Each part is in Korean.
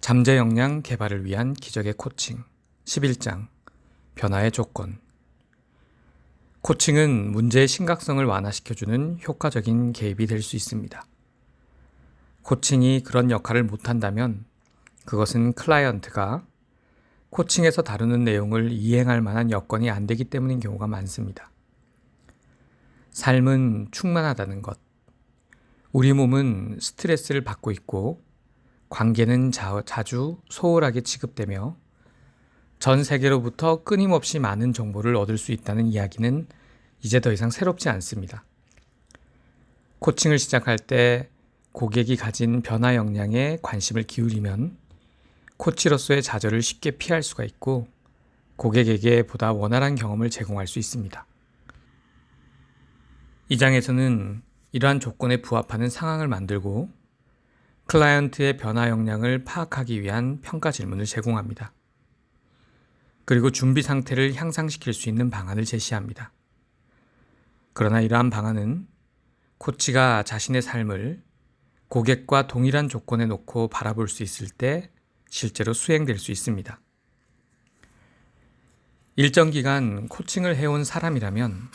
잠재 역량 개발을 위한 기적의 코칭 11장 변화의 조건. 코칭은 문제의 심각성을 완화시켜주는 효과적인 개입이 될 수 있습니다. 코칭이 그런 역할을 못한다면 그것은 클라이언트가 코칭에서 다루는 내용을 이행할 만한 여건이 안 되기 때문인 경우가 많습니다. 삶은 충만하다는 것. 우리 몸은 스트레스를 받고 있고 관계는 자주 소홀하게 취급되며 전 세계로부터 끊임없이 많은 정보를 얻을 수 있다는 이야기는 이제 더 이상 새롭지 않습니다. 코칭을 시작할 때 고객이 가진 변화 역량에 관심을 기울이면 코치로서의 좌절을 쉽게 피할 수가 있고 고객에게 보다 원활한 경험을 제공할 수 있습니다. 이 장에서는 이러한 조건에 부합하는 상황을 만들고 클라이언트의 변화 역량을 파악하기 위한 평가 질문을 제공합니다. 그리고 준비 상태를 향상시킬 수 있는 방안을 제시합니다. 그러나 이러한 방안은 코치가 자신의 삶을 고객과 동일한 조건에 놓고 바라볼 수 있을 때 실제로 수행될 수 있습니다. 일정 기간 코칭을 해온 사람이라면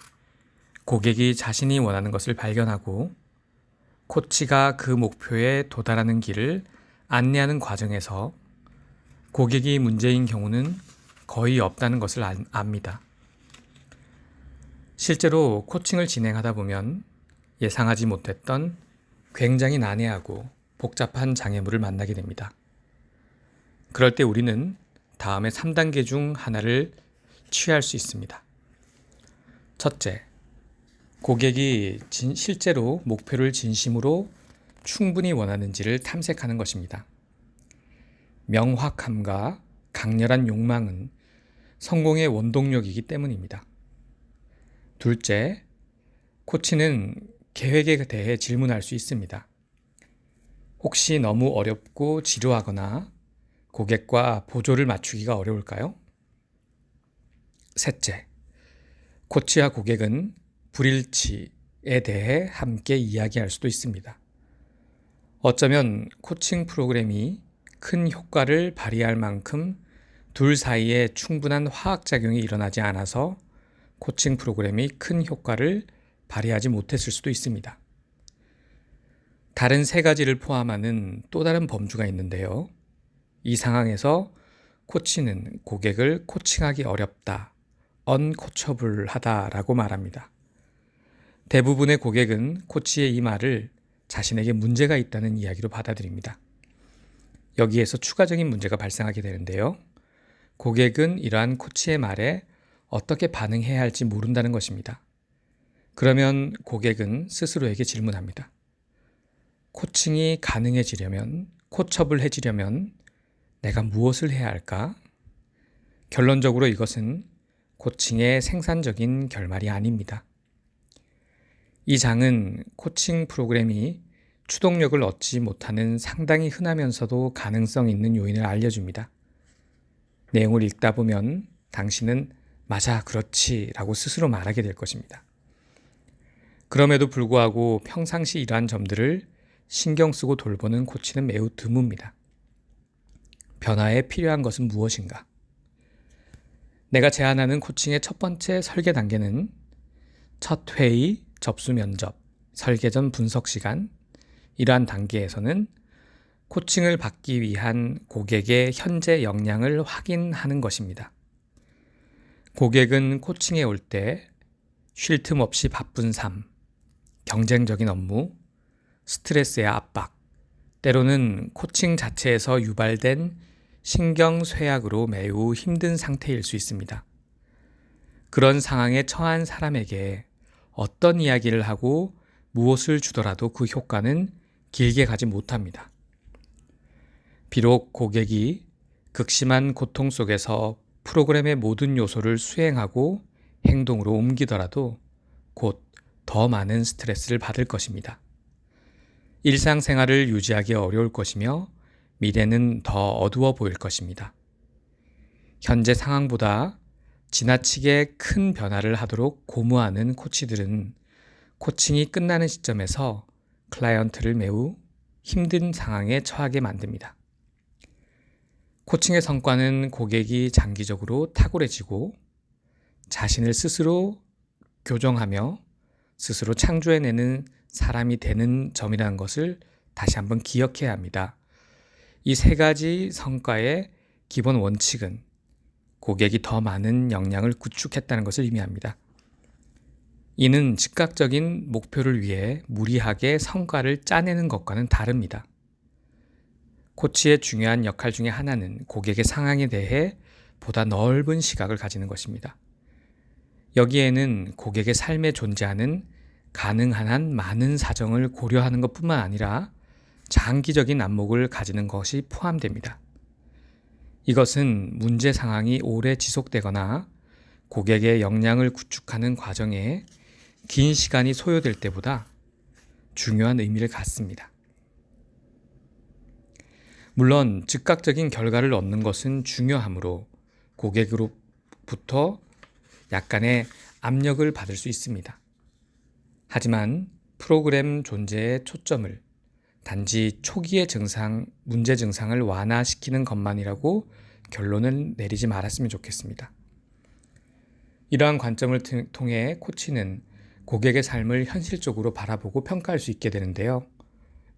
고객이 자신이 원하는 것을 발견하고 코치가 그 목표에 도달하는 길을 안내하는 과정에서 고객이 문제인 경우는 거의 없다는 것을 압니다. 실제로 코칭을 진행하다 보면 예상하지 못했던 굉장히 난해하고 복잡한 장애물을 만나게 됩니다. 그럴 때 우리는 다음에 3단계 중 하나를 취할 수 있습니다. 첫째, 고객이 실제로 목표를 진심으로 충분히 원하는지를 탐색하는 것입니다. 명확함과 강렬한 욕망은 성공의 원동력이기 때문입니다. 둘째, 코치는 계획에 대해 질문할 수 있습니다. 혹시 너무 어렵고 지루하거나 고객과 보조를 맞추기가 어려울까요? 셋째, 코치와 고객은 불일치에 대해 함께 이야기할 수도 있습니다. 어쩌면 코칭 프로그램이 큰 효과를 발휘할 만큼 둘 사이에 충분한 화학작용이 일어나지 않아서 코칭 프로그램이 큰 효과를 발휘하지 못했을 수도 있습니다. 다른 3가지를 포함하는 또 다른 범주가 있는데요. 이 상황에서 코치는 고객을 코칭하기 어렵다, uncoachable하다라고 말합니다. 대부분의 고객은 코치의 이 말을 자신에게 문제가 있다는 이야기로 받아들입니다. 여기에서 추가적인 문제가 발생하게 되는데요. 고객은 이러한 코치의 말에 어떻게 반응해야 할지 모른다는 것입니다. 그러면 고객은 스스로에게 질문합니다. 코칭이 가능해지려면, 코처블해지려면 내가 무엇을 해야 할까? 결론적으로 이것은 코칭의 생산적인 결말이 아닙니다. 이 장은 코칭 프로그램이 추동력을 얻지 못하는 상당히 흔하면서도 가능성 있는 요인을 알려줍니다. 내용을 읽다 보면 당신은 맞아, 그렇지 라고 스스로 말하게 될 것입니다. 그럼에도 불구하고 평상시 이러한 점들을 신경 쓰고 돌보는 코치는 매우 드뭅니다. 변화에 필요한 것은 무엇인가? 내가 제안하는 코칭의 첫 번째 설계 단계는 첫 회의, 접수 면접, 설계 전 분석 시간, 이러한 단계에서는 코칭을 받기 위한 고객의 현재 역량을 확인하는 것입니다. 고객은 코칭에 올 때 쉴 틈 없이 바쁜 삶, 경쟁적인 업무, 스트레스의 압박, 때로는 코칭 자체에서 유발된 신경쇠약으로 매우 힘든 상태일 수 있습니다. 그런 상황에 처한 사람에게 어떤 이야기를 하고 무엇을 주더라도 그 효과는 길게 가지 못합니다. 비록 고객이 극심한 고통 속에서 프로그램의 모든 요소를 수행하고 행동으로 옮기더라도 곧 더 많은 스트레스를 받을 것입니다. 일상생활을 유지하기 어려울 것이며 미래는 더 어두워 보일 것입니다. 현재 상황보다 지나치게 큰 변화를 하도록 고무하는 코치들은 코칭이 끝나는 시점에서 클라이언트를 매우 힘든 상황에 처하게 만듭니다. 코칭의 성과는 고객이 장기적으로 탁월해지고 자신을 스스로 교정하며 스스로 창조해내는 사람이 되는 점이라는 것을 다시 한번 기억해야 합니다. 이 세 가지 성과의 기본 원칙은 고객이 더 많은 역량을 구축했다는 것을 의미합니다. 이는 즉각적인 목표를 위해 무리하게 성과를 짜내는 것과는 다릅니다. 코치의 중요한 역할 중에 하나는 고객의 상황에 대해 보다 넓은 시각을 가지는 것입니다. 여기에는 고객의 삶에 존재하는 가능한 한 많은 사정을 고려하는 것뿐만 아니라 장기적인 안목을 가지는 것이 포함됩니다. 이것은 문제 상황이 오래 지속되거나 고객의 역량을 구축하는 과정에 긴 시간이 소요될 때보다 중요한 의미를 갖습니다. 물론 즉각적인 결과를 얻는 것은 중요하므로 고객으로부터 약간의 압력을 받을 수 있습니다. 하지만 프로그램 존재의 초점을 단지 초기의 문제 증상을 완화시키는 것만이라고 결론을 내리지 말았으면 좋겠습니다. 이러한 관점을 통해 코치는 고객의 삶을 현실적으로 바라보고 평가할 수 있게 되는데요.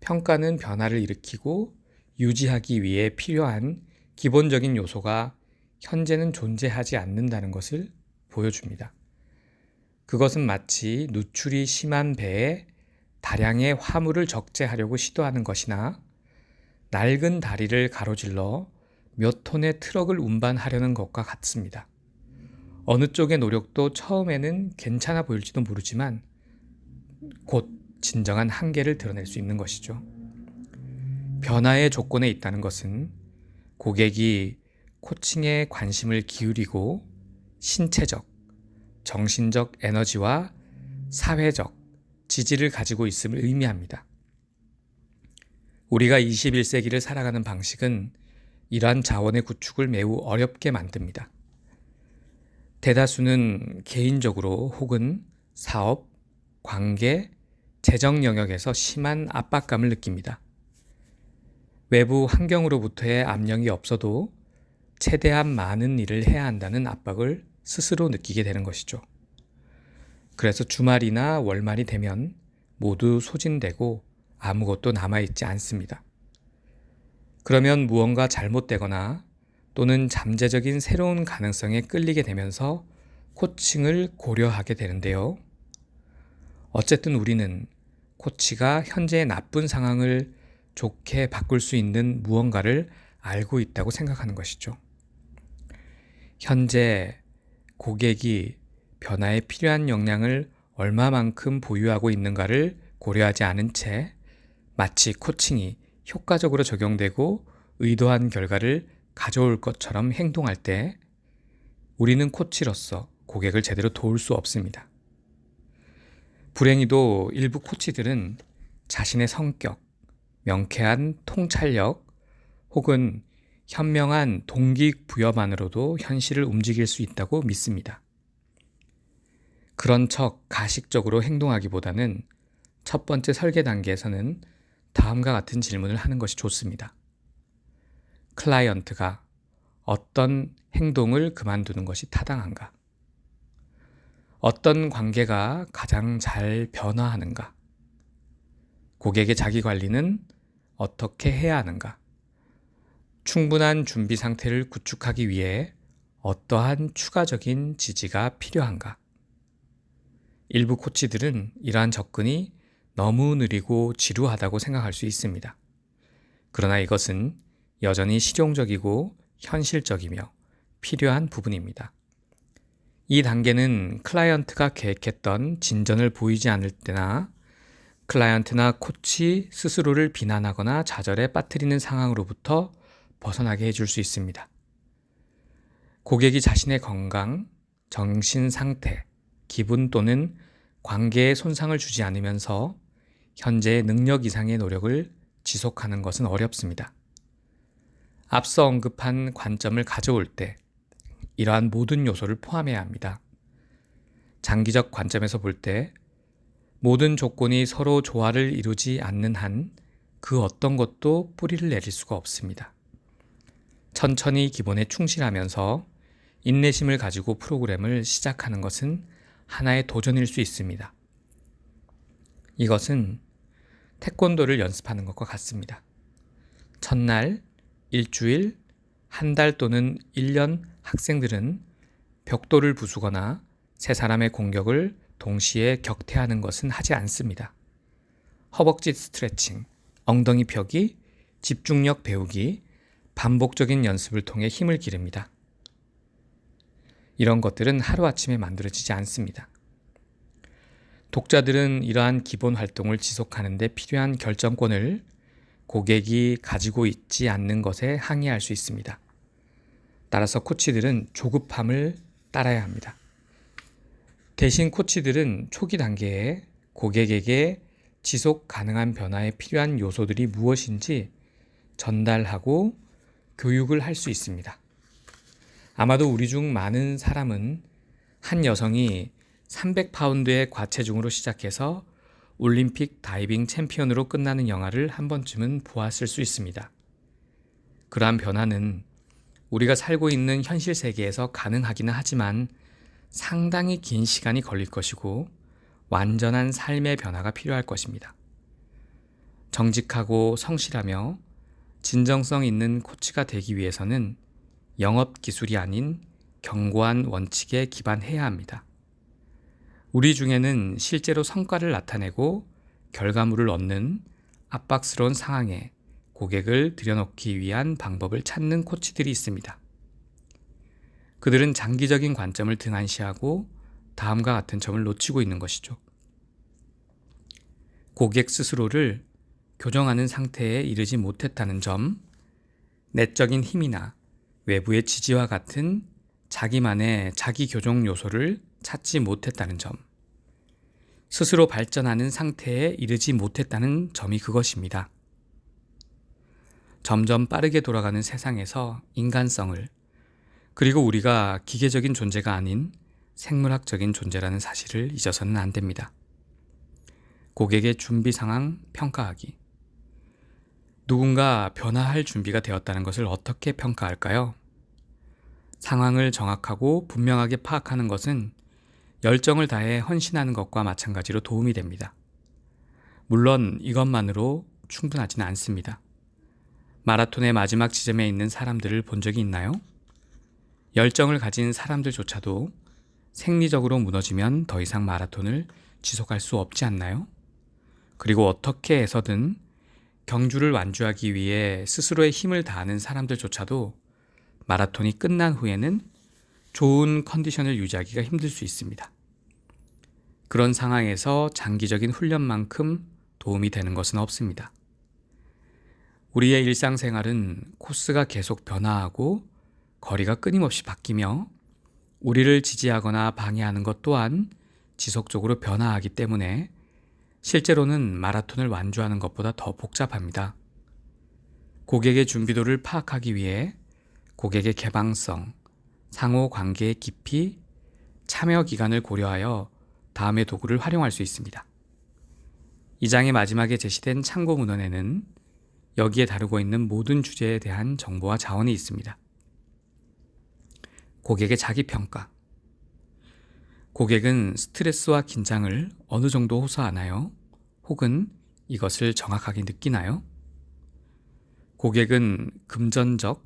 평가는 변화를 일으키고 유지하기 위해 필요한 기본적인 요소가 현재는 존재하지 않는다는 것을 보여줍니다. 그것은 마치 누출이 심한 배에 다량의 화물을 적재하려고 시도하는 것이나 낡은 다리를 가로질러 몇 톤의 트럭을 운반하려는 것과 같습니다. 어느 쪽의 노력도 처음에는 괜찮아 보일지도 모르지만 곧 진정한 한계를 드러낼 수 있는 것이죠. 변화의 조건에 있다는 것은 고객이 코칭에 관심을 기울이고 신체적, 정신적 에너지와 사회적 지지를 가지고 있음을 의미합니다. 우리가 21세기를 살아가는 방식은 이러한 자원의 구축을 매우 어렵게 만듭니다. 대다수는 개인적으로 혹은 사업, 관계, 재정 영역에서 심한 압박감을 느낍니다. 외부 환경으로부터의 압력이 없어도 최대한 많은 일을 해야 한다는 압박을 스스로 느끼게 되는 것이죠. 그래서 주말이나 월말이 되면 모두 소진되고 아무것도 남아있지 않습니다. 그러면 무언가 잘못되거나 또는 잠재적인 새로운 가능성에 끌리게 되면서 코칭을 고려하게 되는데요. 어쨌든 우리는 코치가 현재의 나쁜 상황을 좋게 바꿀 수 있는 무언가를 알고 있다고 생각하는 것이죠. 현재 고객이 변화에 필요한 역량을 얼마만큼 보유하고 있는가를 고려하지 않은 채 마치 코칭이 효과적으로 적용되고 의도한 결과를 가져올 것처럼 행동할 때 우리는 코치로서 고객을 제대로 도울 수 없습니다. 불행히도 일부 코치들은 자신의 성격, 명쾌한 통찰력 혹은 현명한 동기부여만으로도 현실을 움직일 수 있다고 믿습니다. 그런 척 가식적으로 행동하기보다는 첫 번째 설계 단계에서는 다음과 같은 질문을 하는 것이 좋습니다. 클라이언트가 어떤 행동을 그만두는 것이 타당한가? 어떤 관계가 가장 잘 변화하는가? 고객의 자기 관리는 어떻게 해야 하는가? 충분한 준비 상태를 구축하기 위해 어떠한 추가적인 지지가 필요한가? 일부 코치들은 이러한 접근이 너무 느리고 지루하다고 생각할 수 있습니다. 그러나 이것은 여전히 실용적이고 현실적이며 필요한 부분입니다. 이 단계는 클라이언트가 계획했던 진전을 보이지 않을 때나 클라이언트나 코치 스스로를 비난하거나 좌절에 빠뜨리는 상황으로부터 벗어나게 해줄 수 있습니다. 고객이 자신의 건강, 정신 상태, 기분 또는 관계에 손상을 주지 않으면서 현재의 능력 이상의 노력을 지속하는 것은 어렵습니다. 앞서 언급한 관점을 가져올 때 이러한 모든 요소를 포함해야 합니다. 장기적 관점에서 볼 때 모든 조건이 서로 조화를 이루지 않는 한 그 어떤 것도 뿌리를 내릴 수가 없습니다. 천천히 기본에 충실하면서 인내심을 가지고 프로그램을 시작하는 것은 하나의 도전일 수 있습니다. 이것은 태권도를 연습하는 것과 같습니다. 첫날, 일주일, 한 달 또는 1년 학생들은 벽돌을 부수거나 세 사람의 공격을 동시에 격퇴하는 것은 하지 않습니다. 허벅지 스트레칭, 엉덩이 펴기, 집중력 배우기, 반복적인 연습을 통해 힘을 기릅니다. 이런 것들은 하루아침에 만들어지지 않습니다. 독자들은 이러한 기본 활동을 지속하는 데 필요한 결정권을 고객이 가지고 있지 않는 것에 항의할 수 있습니다. 따라서 코치들은 조급함을 따라야 합니다. 대신 코치들은 초기 단계에 고객에게 지속 가능한 변화에 필요한 요소들이 무엇인지 전달하고 교육을 할 수 있습니다. 아마도 우리 중 많은 사람은 한 여성이 300파운드의 과체중으로 시작해서 올림픽 다이빙 챔피언으로 끝나는 영화를 한 번쯤은 보았을 수 있습니다. 그러한 변화는 우리가 살고 있는 현실 세계에서 가능하기는 하지만 상당히 긴 시간이 걸릴 것이고 완전한 삶의 변화가 필요할 것입니다. 정직하고 성실하며 진정성 있는 코치가 되기 위해서는 영업 기술이 아닌 견고한 원칙에 기반해야 합니다. 우리 중에는 실제로 성과를 나타내고 결과물을 얻는 압박스러운 상황에 고객을 들여놓기 위한 방법을 찾는 코치들이 있습니다. 그들은 장기적인 관점을 등한시하고 다음과 같은 점을 놓치고 있는 것이죠. 고객 스스로를 교정하는 상태에 이르지 못했다는 점, 내적인 힘이나 외부의 지지와 같은 자기만의 자기 교정 요소를 찾지 못했다는 점, 스스로 발전하는 상태에 이르지 못했다는 점이 그것입니다. 점점 빠르게 돌아가는 세상에서 인간성을, 그리고 우리가 기계적인 존재가 아닌 생물학적인 존재라는 사실을 잊어서는 안 됩니다. 고객의 준비 상황 평가하기. 누군가 변화할 준비가 되었다는 것을 어떻게 평가할까요? 상황을 정확하고 분명하게 파악하는 것은 열정을 다해 헌신하는 것과 마찬가지로 도움이 됩니다. 물론 이것만으로 충분하지는 않습니다. 마라톤의 마지막 지점에 있는 사람들을 본 적이 있나요? 열정을 가진 사람들조차도 생리적으로 무너지면 더 이상 마라톤을 지속할 수 없지 않나요? 그리고 어떻게 해서든 경주를 완주하기 위해 스스로의 힘을 다하는 사람들조차도 마라톤이 끝난 후에는 좋은 컨디션을 유지하기가 힘들 수 있습니다. 그런 상황에서 장기적인 훈련만큼 도움이 되는 것은 없습니다. 우리의 일상생활은 코스가 계속 변화하고 거리가 끊임없이 바뀌며 우리를 지지하거나 방해하는 것 또한 지속적으로 변화하기 때문에 실제로는 마라톤을 완주하는 것보다 더 복잡합니다. 고객의 준비도를 파악하기 위해 고객의 개방성, 상호 관계의 깊이, 참여 기간을 고려하여 다음의 도구를 활용할 수 있습니다. 이 장의 마지막에 제시된 참고 문헌에는 여기에 다루고 있는 모든 주제에 대한 정보와 자원이 있습니다. 고객의 자기평가. 고객은 스트레스와 긴장을 어느 정도 호소하나요? 혹은 이것을 정확하게 느끼나요? 고객은 금전적,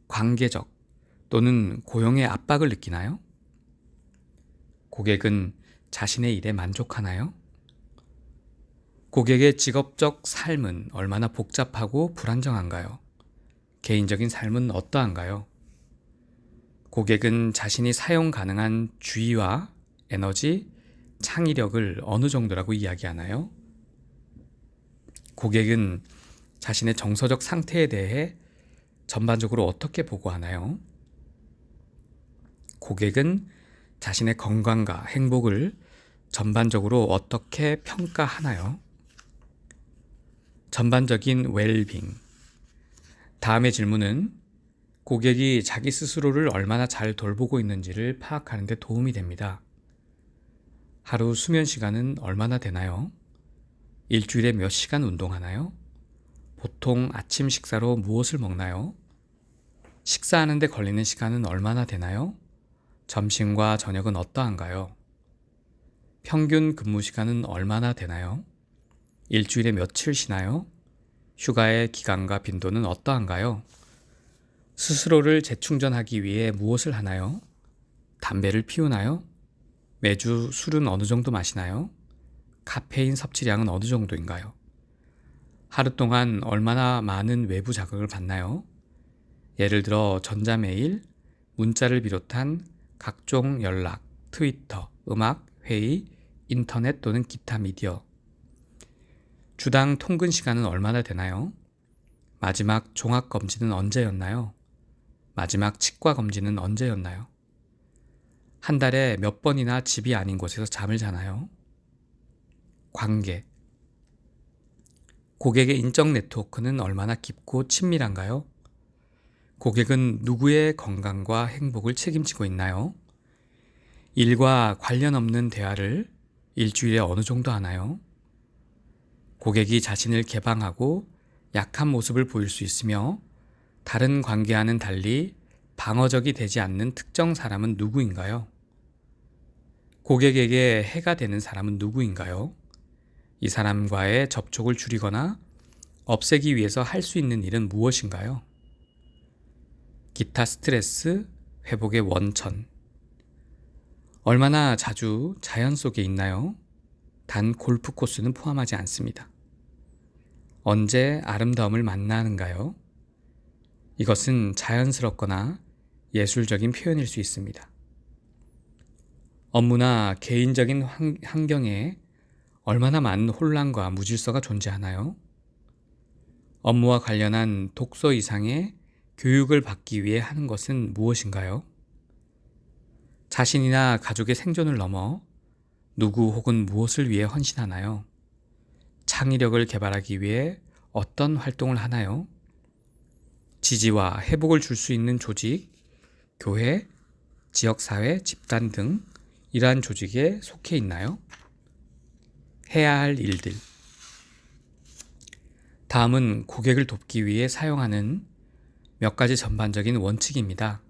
관계적 또는 고용의 압박을 느끼나요? 고객은 자신의 일에 만족하나요? 고객의 직업적 삶은 얼마나 복잡하고 불안정한가요? 개인적인 삶은 어떠한가요? 고객은 자신이 사용 가능한 주의와 에너지, 창의력을 어느 정도라고 이야기하나요? 고객은 자신의 정서적 상태에 대해 전반적으로 어떻게 보고하나요? 고객은 자신의 건강과 행복을 전반적으로 어떻게 평가하나요? 전반적인 웰빙. 다음의 질문은 고객이 자기 스스로를 얼마나 잘 돌보고 있는지를 파악하는 데 도움이 됩니다. 하루 수면 시간은 얼마나 되나요? 일주일에 몇 시간 운동하나요? 보통 아침 식사로 무엇을 먹나요? 식사하는 데 걸리는 시간은 얼마나 되나요? 점심과 저녁은 어떠한가요? 평균 근무 시간은 얼마나 되나요? 일주일에 며칠 쉬나요? 휴가의 기간과 빈도는 어떠한가요? 스스로를 재충전하기 위해 무엇을 하나요? 담배를 피우나요? 매주 술은 어느 정도 마시나요? 카페인 섭취량은 어느 정도인가요? 하루 동안 얼마나 많은 외부 자극을 받나요? 예를 들어 전자메일, 문자를 비롯한 각종 연락, 트위터, 음악, 회의, 인터넷 또는 기타 미디어. 주당 통근 시간은 얼마나 되나요? 마지막 종합 검진은 언제였나요? 마지막 치과 검진은 언제였나요? 한 달에 몇 번이나 집이 아닌 곳에서 잠을 자나요? 관계. 고객의 인적 네트워크는 얼마나 깊고 친밀한가요? 고객은 누구의 건강과 행복을 책임지고 있나요? 일과 관련 없는 대화를 일주일에 어느 정도 하나요? 고객이 자신을 개방하고 약한 모습을 보일 수 있으며 다른 관계와는 달리 방어적이 되지 않는 특정 사람은 누구인가요? 고객에게 해가 되는 사람은 누구인가요? 이 사람과의 접촉을 줄이거나 없애기 위해서 할 수 있는 일은 무엇인가요? 기타 스트레스, 회복의 원천. 얼마나 자주 자연 속에 있나요? 단 골프 코스는 포함하지 않습니다. 언제 아름다움을 만나는가요? 이것은 자연스럽거나 예술적인 표현일 수 있습니다. 업무나 개인적인 환경에 얼마나 많은 혼란과 무질서가 존재하나요? 업무와 관련한 독서 이상의 교육을 받기 위해 하는 것은 무엇인가요? 자신이나 가족의 생존을 넘어 누구 혹은 무엇을 위해 헌신하나요? 창의력을 개발하기 위해 어떤 활동을 하나요? 지지와 회복을 줄 수 있는 조직, 교회, 지역사회, 집단 등 이러한 조직에 속해 있나요? 해야 할 일들. 다음은 고객을 돕기 위해 사용하는 몇 가지 전반적인 원칙입니다.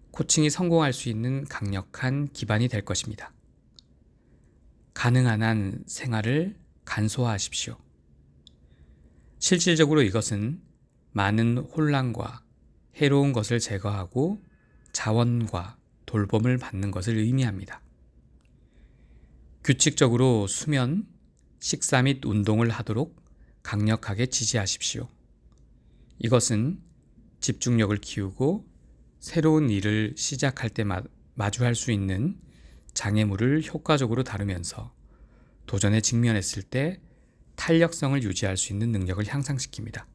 코칭이 성공할 수 있는 강력한 기반이 될 것입니다. 가능한 한 생활을 간소화하십시오. 실질적으로 이것은 많은 혼란과 해로운 것을 제거하고 자원과 돌봄을 받는 것을 의미합니다. 규칙적으로 수면, 식사 및 운동을 하도록 강력하게 지지하십시오. 이것은 집중력을 키우고 새로운 일을 시작할 때 마주할 수 있는 장애물을 효과적으로 다루면서 도전에 직면했을 때 탄력성을 유지할 수 있는 능력을 향상시킵니다.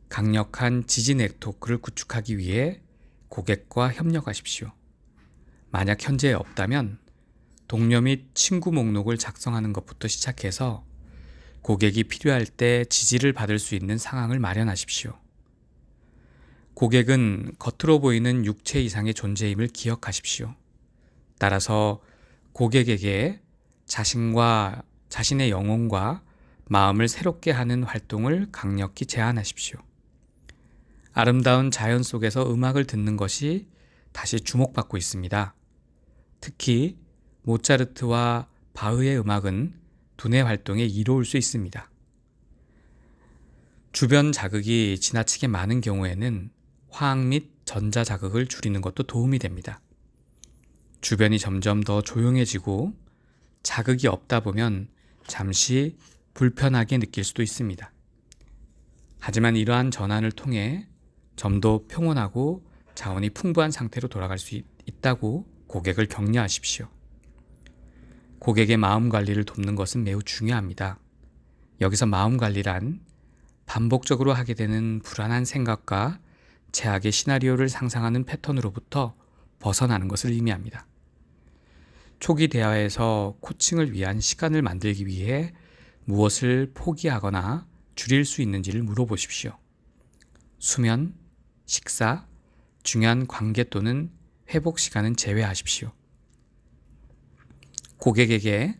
강력한 지지 네트워크를 구축하기 위해 고객과 협력하십시오. 만약 현재 없다면 동료 및 친구 목록을 작성하는 것부터 시작해서 고객이 필요할 때 지지를 받을 수 있는 상황을 마련하십시오. 고객은 겉으로 보이는 육체 이상의 존재임을 기억하십시오. 따라서 고객에게 자신의 영혼과 마음을 새롭게 하는 활동을 강력히 제안하십시오. 아름다운 자연 속에서 음악을 듣는 것이 다시 주목받고 있습니다. 특히 모차르트와 바흐의 음악은 두뇌 활동에 이로울 수 있습니다. 주변 자극이 지나치게 많은 경우에는 화학 및 전자 자극을 줄이는 것도 도움이 됩니다. 주변이 점점 더 조용해지고 자극이 없다 보면 잠시 불편하게 느낄 수도 있습니다. 하지만 이러한 전환을 통해 좀 더 평온하고 자원이 풍부한 상태로 돌아갈 수 있다고 고객을 격려하십시오. 고객의 마음 관리를 돕는 것은 매우 중요합니다. 여기서 마음 관리란 반복적으로 하게 되는 불안한 생각과 제약의 시나리오를 상상하는 패턴으로부터 벗어나는 것을 의미합니다. 초기 대화에서 코칭을 위한 시간을 만들기 위해 무엇을 포기하거나 줄일 수 있는지를 물어보십시오. 수면, 식사, 중요한 관계 또는 회복 시간은 제외하십시오. 고객에게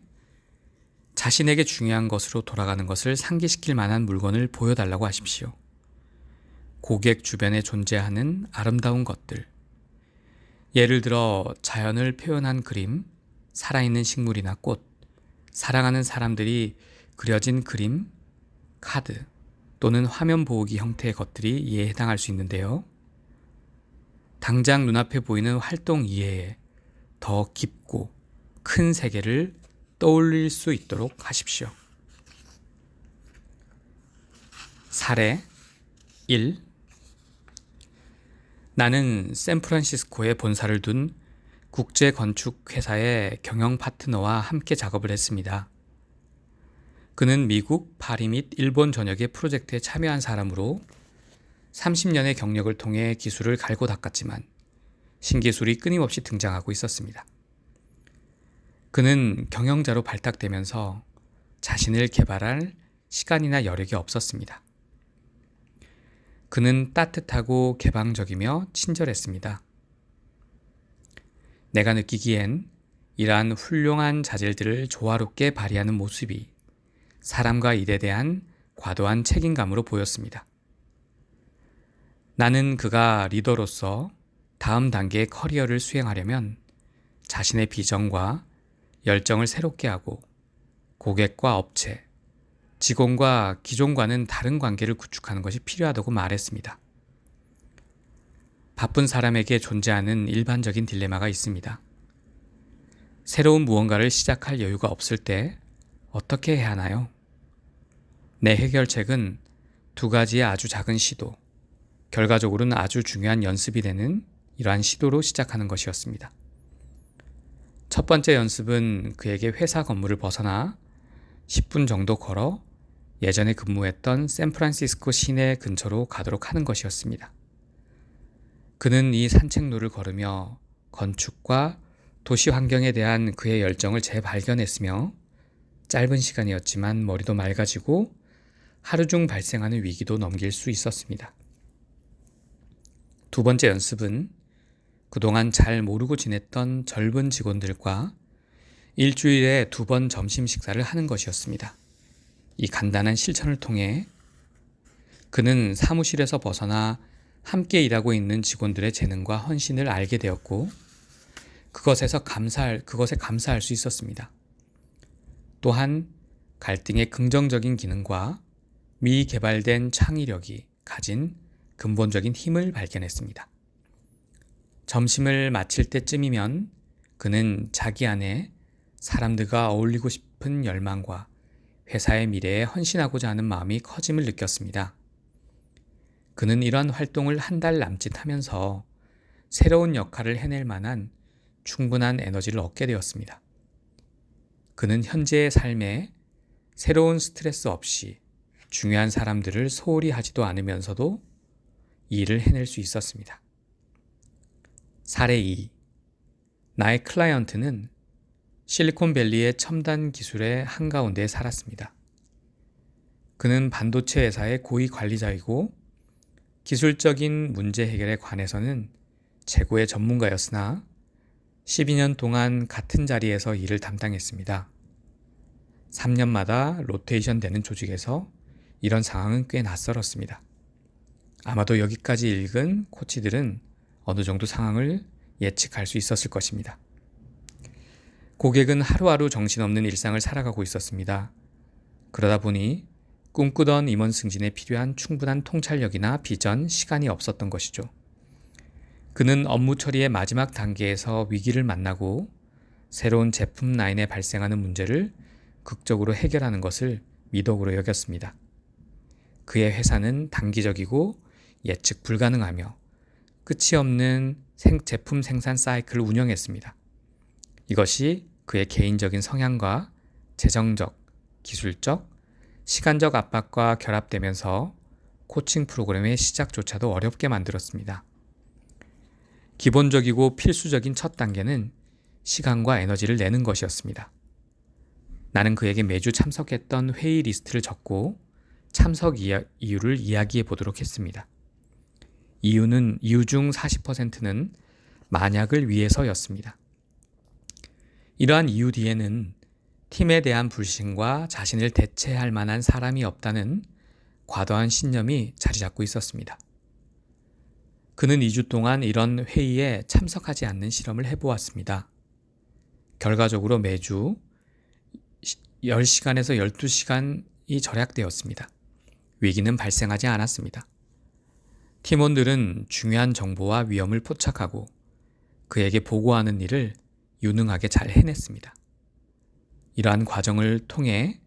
자신에게 중요한 것으로 돌아가는 것을 상기시킬 만한 물건을 보여달라고 하십시오. 고객 주변에 존재하는 아름다운 것들. 예를 들어 자연을 표현한 그림, 살아있는 식물이나 꽃, 사랑하는 사람들이 그려진 그림, 카드 또는 화면 보호기 형태의 것들이 이에 해당할 수 있는데요. 당장 눈앞에 보이는 활동 이외에 더 깊고 큰 세계를 떠올릴 수 있도록 하십시오. 사례 1. 나는 샌프란시스코에 본사를 둔 국제 건축 회사의 경영 파트너와 함께 작업을 했습니다. 그는 미국, 파리 및 일본 전역의 프로젝트에 참여한 사람으로 30년의 경력을 통해 기술을 갈고 닦았지만 신기술이 끊임없이 등장하고 있었습니다. 그는 경영자로 발탁되면서 자신을 개발할 시간이나 여력이 없었습니다. 그는 따뜻하고 개방적이며 친절했습니다. 내가 느끼기엔 이러한 훌륭한 자질들을 조화롭게 발휘하는 모습이 사람과 일에 대한 과도한 책임감으로 보였습니다. 나는 그가 리더로서 다음 단계의 커리어를 수행하려면 자신의 비전과 열정을 새롭게 하고 고객과 업체, 직원과 기존과는 다른 관계를 구축하는 것이 필요하다고 말했습니다. 바쁜 사람에게 존재하는 일반적인 딜레마가 있습니다. 새로운 무언가를 시작할 여유가 없을 때 어떻게 해야 하나요? 내 해결책은 2가지의 아주 작은 시도, 결과적으로는 아주 중요한 연습이 되는 이러한 시도로 시작하는 것이었습니다. 첫 번째 연습은 그에게 회사 건물을 벗어나 10분 정도 걸어 예전에 근무했던 샌프란시스코 시내 근처로 가도록 하는 것이었습니다. 그는 이 산책로를 걸으며 건축과 도시 환경에 대한 그의 열정을 재발견했으며 짧은 시간이었지만 머리도 맑아지고 하루 중 발생하는 위기도 넘길 수 있었습니다. 2번째 연습은 그동안 잘 모르고 지냈던 젊은 직원들과 일주일에 2번 점심 식사를 하는 것이었습니다. 이 간단한 실천을 통해 그는 사무실에서 벗어나 함께 일하고 있는 직원들의 재능과 헌신을 알게 되었고 그것에 감사할 수 있었습니다. 또한 갈등의 긍정적인 기능과 미개발된 창의력이 가진 근본적인 힘을 발견했습니다. 점심을 마칠 때쯤이면 그는 자기 안에 사람들과 어울리고 싶은 열망과 회사의 미래에 헌신하고자 하는 마음이 커짐을 느꼈습니다. 그는 이러한 활동을 1달 남짓 하면서 새로운 역할을 해낼 만한 충분한 에너지를 얻게 되었습니다. 그는 현재의 삶에 새로운 스트레스 없이 중요한 사람들을 소홀히 하지도 않으면서도 일을 해낼 수 있었습니다. 사례 2. 나의 클라이언트는 실리콘밸리의 첨단 기술의 한가운데에 살았습니다. 그는 반도체 회사의 고위 관리자이고 기술적인 문제 해결에 관해서는 최고의 전문가였으나 12년 동안 같은 자리에서 일을 담당했습니다. 3년마다 로테이션 되는 조직에서 이런 상황은 꽤 낯설었습니다. 아마도 여기까지 읽은 코치들은 어느 정도 상황을 예측할 수 있었을 것입니다. 고객은 하루하루 정신없는 일상을 살아가고 있었습니다. 그러다 보니 꿈꾸던 임원 승진에 필요한 충분한 통찰력이나 비전, 시간이 없었던 것이죠. 그는 업무 처리의 마지막 단계에서 위기를 만나고 새로운 제품 라인에 발생하는 문제를 극적으로 해결하는 것을 미덕으로 여겼습니다. 그의 회사는 단기적이고 예측 불가능하며 끝이 없는 제품 생산 사이클을 운영했습니다. 이것이 그의 개인적인 성향과 재정적, 기술적, 시간적 압박과 결합되면서 코칭 프로그램의 시작조차도 어렵게 만들었습니다. 기본적이고 필수적인 첫 단계는 시간과 에너지를 내는 것이었습니다. 나는 그에게 매주 참석했던 회의 리스트를 적고 참석 이유를 이야기해 보도록 했습니다. 이유 중 40%는 만약을 위해서였습니다. 이러한 이유 뒤에는 팀에 대한 불신과 자신을 대체할 만한 사람이 없다는 과도한 신념이 자리 잡고 있었습니다. 그는 2주 동안 이런 회의에 참석하지 않는 실험을 해보았습니다. 결과적으로 매주 10시간에서 12시간이 절약되었습니다. 위기는 발생하지 않았습니다. 팀원들은 중요한 정보와 위험을 포착하고 그에게 보고하는 일을 유능하게 잘 해냈습니다. 이러한 과정을 통해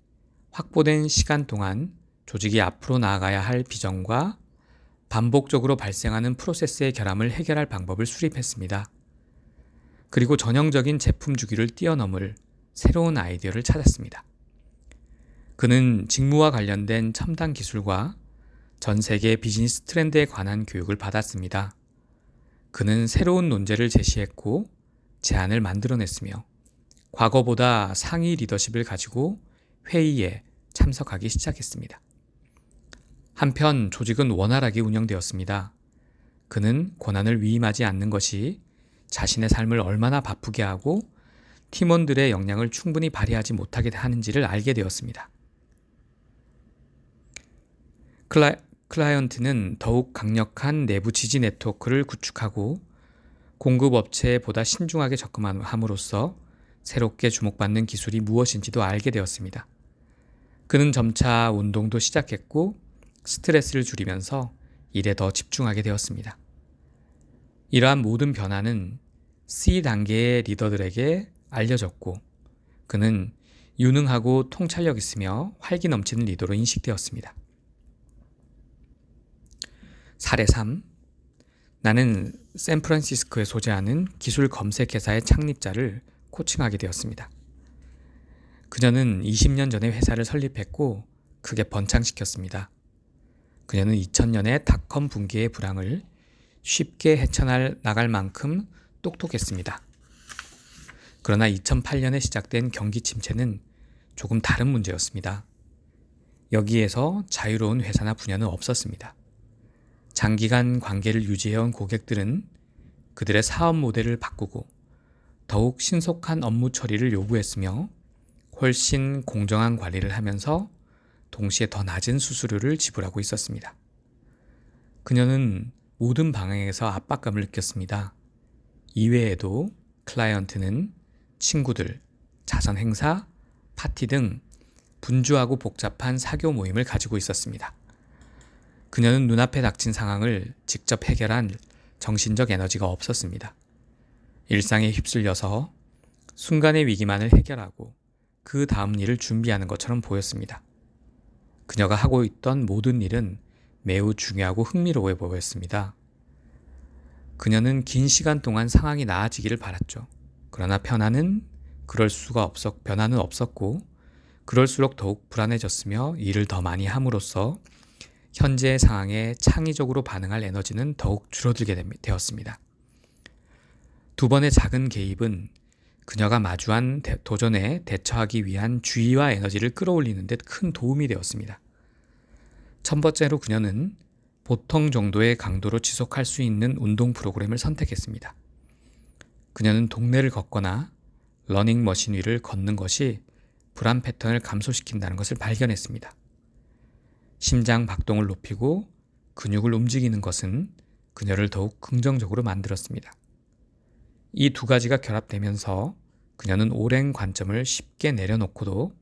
확보된 시간 동안 조직이 앞으로 나아가야 할 비전과 반복적으로 발생하는 프로세스의 결함을 해결할 방법을 수립했습니다. 그리고 전형적인 제품 주기를 뛰어넘을 새로운 아이디어를 찾았습니다. 그는 직무와 관련된 첨단 기술과 전 세계 비즈니스 트렌드에 관한 교육을 받았습니다. 그는 새로운 논제를 제시했고 제안을 만들어냈으며 과거보다 상위 리더십을 가지고 회의에 참석하기 시작했습니다. 한편 조직은 원활하게 운영되었습니다. 그는 권한을 위임하지 않는 것이 자신의 삶을 얼마나 바쁘게 하고 팀원들의 역량을 충분히 발휘하지 못하게 하는지를 알게 되었습니다. 클라이언트는 더욱 강력한 내부 지지 네트워크를 구축하고 공급업체에 보다 신중하게 접근함으로써 새롭게 주목받는 기술이 무엇인지도 알게 되었습니다. 그는 점차 운동도 시작했고 스트레스를 줄이면서 일에 더 집중하게 되었습니다. 이러한 모든 변화는 C 단계의 리더들에게 알려졌고 그는 유능하고 통찰력 있으며 활기 넘치는 리더로 인식되었습니다. 사례 3. 나는 샌프란시스코에 소재하는 기술 검색 회사의 창립자를 코칭하게 되었습니다. 그녀는 20년 전에 회사를 설립했고 크게 번창시켰습니다. 그녀는 2000년에 닷컴 붕괴의 불황을 쉽게 헤쳐나갈 만큼 똑똑했습니다. 그러나 2008년에 시작된 경기 침체는 조금 다른 문제였습니다. 여기에서 자유로운 회사나 분야는 없었습니다. 장기간 관계를 유지해온 고객들은 그들의 사업 모델을 바꾸고 더욱 신속한 업무 처리를 요구했으며 훨씬 공정한 관리를 하면서 동시에 더 낮은 수수료를 지불하고 있었습니다. 그녀는 모든 방향에서 압박감을 느꼈습니다. 이외에도 클라이언트는 친구들, 자선 행사, 파티 등 분주하고 복잡한 사교 모임을 가지고 있었습니다. 그녀는 눈앞에 닥친 상황을 직접 해결한 정신적 에너지가 없었습니다. 일상에 휩쓸려서 순간의 위기만을 해결하고 그 다음 일을 준비하는 것처럼 보였습니다. 그녀가 하고 있던 모든 일은 매우 중요하고 흥미로워 보였습니다. 그녀는 긴 시간 동안 상황이 나아지기를 바랐죠. 그러나 변화는 없었고 그럴수록 더욱 불안해졌으며 일을 더 많이 함으로써 현재의 상황에 창의적으로 반응할 에너지는 더욱 줄어들게 되었습니다. 두 번의 작은 개입은 그녀가 마주한 도전에 대처하기 위한 주의와 에너지를 끌어올리는 데 큰 도움이 되었습니다. 첫 번째로 그녀는 보통 정도의 강도로 지속할 수 있는 운동 프로그램을 선택했습니다. 그녀는 동네를 걷거나 러닝머신 위를 걷는 것이 불안 패턴을 감소시킨다는 것을 발견했습니다. 심장 박동을 높이고 근육을 움직이는 것은 그녀를 더욱 긍정적으로 만들었습니다. 이 두 가지가 결합되면서 그녀는 오랜 관점을 쉽게 내려놓고도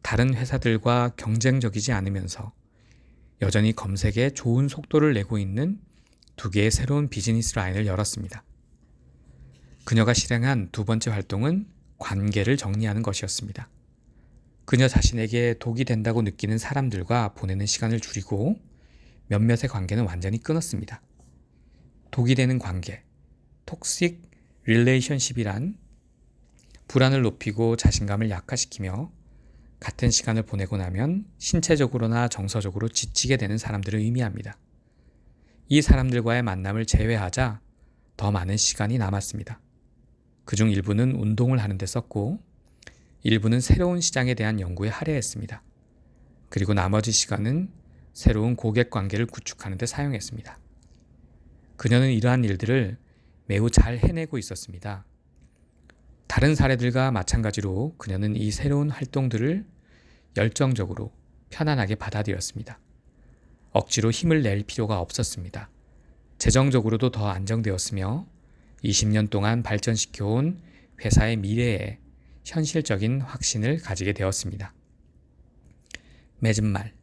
다른 회사들과 경쟁적이지 않으면서 여전히 검색에 좋은 속도를 내고 있는 두 개의 새로운 비즈니스 라인을 열었습니다. 그녀가 실행한 두 번째 활동은 관계를 정리하는 것이었습니다. 그녀 자신에게 독이 된다고 느끼는 사람들과 보내는 시간을 줄이고 몇몇의 관계는 완전히 끊었습니다. 독이 되는 관계, 톡식 릴레이션십이란 불안을 높이고 자신감을 약화시키며 같은 시간을 보내고 나면 신체적으로나 정서적으로 지치게 되는 사람들을 의미합니다. 이 사람들과의 만남을 제외하자 더 많은 시간이 남았습니다. 그중 일부는 운동을 하는 데 썼고 일부는 새로운 시장에 대한 연구에 할애했습니다. 그리고 나머지 시간은 새로운 고객 관계를 구축하는 데 사용했습니다. 그녀는 이러한 일들을 매우 잘 해내고 있었습니다. 다른 사례들과 마찬가지로 그녀는 이 새로운 활동들을 열정적으로 편안하게 받아들였습니다. 억지로 힘을 낼 필요가 없었습니다. 재정적으로도 더 안정되었으며 20년 동안 발전시켜온 회사의 미래에 현실적인 확신을 가지게 되었습니다. 맺은 말.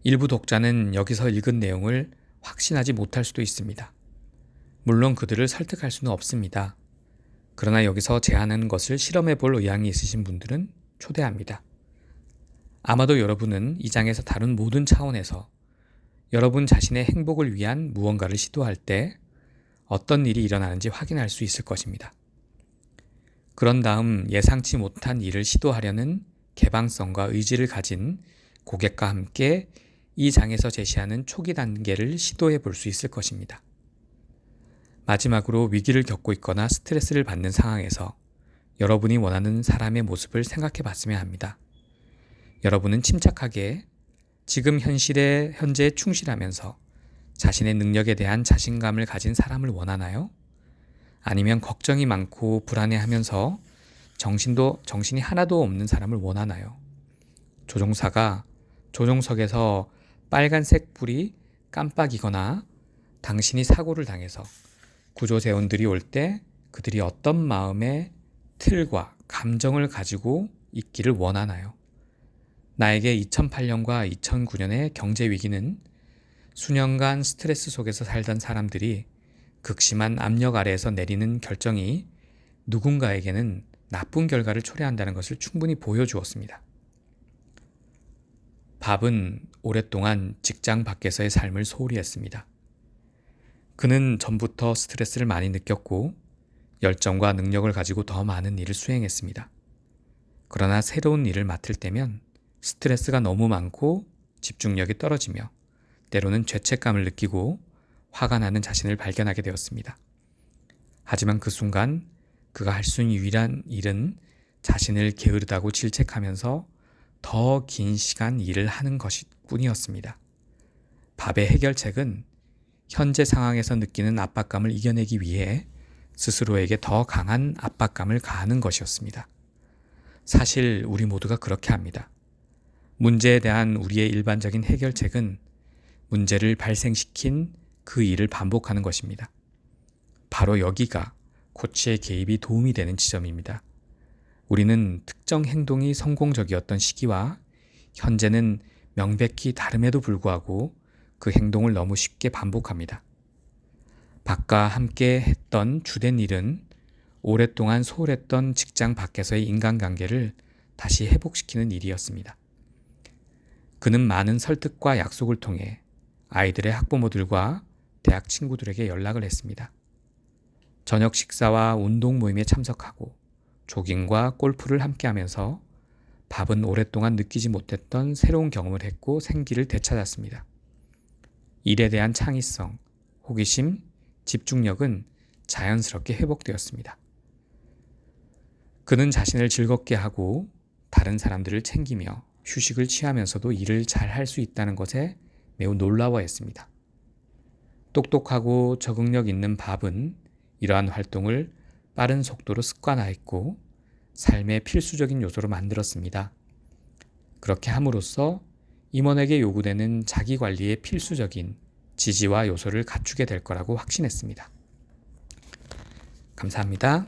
일부 독자는 여기서 읽은 내용을 확신하지 못할 수도 있습니다. 물론 그들을 설득할 수는 없습니다. 그러나 여기서 제안하는 것을 실험해 볼 의향이 있으신 분들은 초대합니다. 아마도 여러분은 이 장에서 다룬 모든 차원에서 여러분 자신의 행복을 위한 무언가를 시도할 때 어떤 일이 일어나는지 확인할 수 있을 것입니다. 그런 다음 예상치 못한 일을 시도하려는 개방성과 의지를 가진 고객과 함께 이 장에서 제시하는 초기 단계를 시도해 볼 수 있을 것입니다. 마지막으로 위기를 겪고 있거나 스트레스를 받는 상황에서 여러분이 원하는 사람의 모습을 생각해 봤으면 합니다. 여러분은 침착하게 지금 현재에 충실하면서 자신의 능력에 대한 자신감을 가진 사람을 원하나요? 아니면 걱정이 많고 불안해하면서 정신이 하나도 없는 사람을 원하나요? 조종사가 조종석에서 빨간색 불이 깜빡이거나 당신이 사고를 당해서 구조대원들이 올 때 그들이 어떤 마음의 틀과 감정을 가지고 있기를 원하나요? 나에게 2008년과 2009년의 경제 위기는 수년간 스트레스 속에서 살던 사람들이 극심한 압력 아래에서 내리는 결정이 누군가에게는 나쁜 결과를 초래한다는 것을 충분히 보여주었습니다. 밥은 오랫동안 직장 밖에서의 삶을 소홀히 했습니다. 그는 전부터 스트레스를 많이 느꼈고 열정과 능력을 가지고 더 많은 일을 수행했습니다. 그러나 새로운 일을 맡을 때면 스트레스가 너무 많고 집중력이 떨어지며 때로는 죄책감을 느끼고 화가 나는 자신을 발견하게 되었습니다. 하지만 그 순간 그가 할 수 있는 유일한 일은 자신을 게으르다고 질책하면서 더 긴 시간 일을 하는 것뿐이었습니다. 밥의 해결책은 현재 상황에서 느끼는 압박감을 이겨내기 위해 스스로에게 더 강한 압박감을 가하는 것이었습니다. 사실 우리 모두가 그렇게 합니다. 문제에 대한 우리의 일반적인 해결책은 문제를 발생시킨 그 일을 반복하는 것입니다. 바로 여기가 코치의 개입이 도움이 되는 지점입니다. 우리는 특정 행동이 성공적이었던 시기와 현재는 명백히 다름에도 불구하고 그 행동을 너무 쉽게 반복합니다. 박과 함께 했던 주된 일은 오랫동안 소홀했던 직장 밖에서의 인간관계를 다시 회복시키는 일이었습니다. 그는 많은 설득과 약속을 통해 아이들의 학부모들과 대학 친구들에게 연락을 했습니다. 저녁 식사와 운동 모임에 참석하고 조깅과 골프를 함께하면서 밥은 오랫동안 느끼지 못했던 새로운 경험을 했고 생기를 되찾았습니다. 일에 대한 창의성, 호기심, 집중력은 자연스럽게 회복되었습니다. 그는 자신을 즐겁게 하고 다른 사람들을 챙기며 휴식을 취하면서도 일을 잘 할 수 있다는 것에 매우 놀라워했습니다. 똑똑하고 적응력 있는 밥은 이러한 활동을 빠른 속도로 습관화했고 삶의 필수적인 요소로 만들었습니다. 그렇게 함으로써 임원에게 요구되는 자기관리의 필수적인 지지와 요소를 갖추게 될 거라고 확신했습니다. 감사합니다.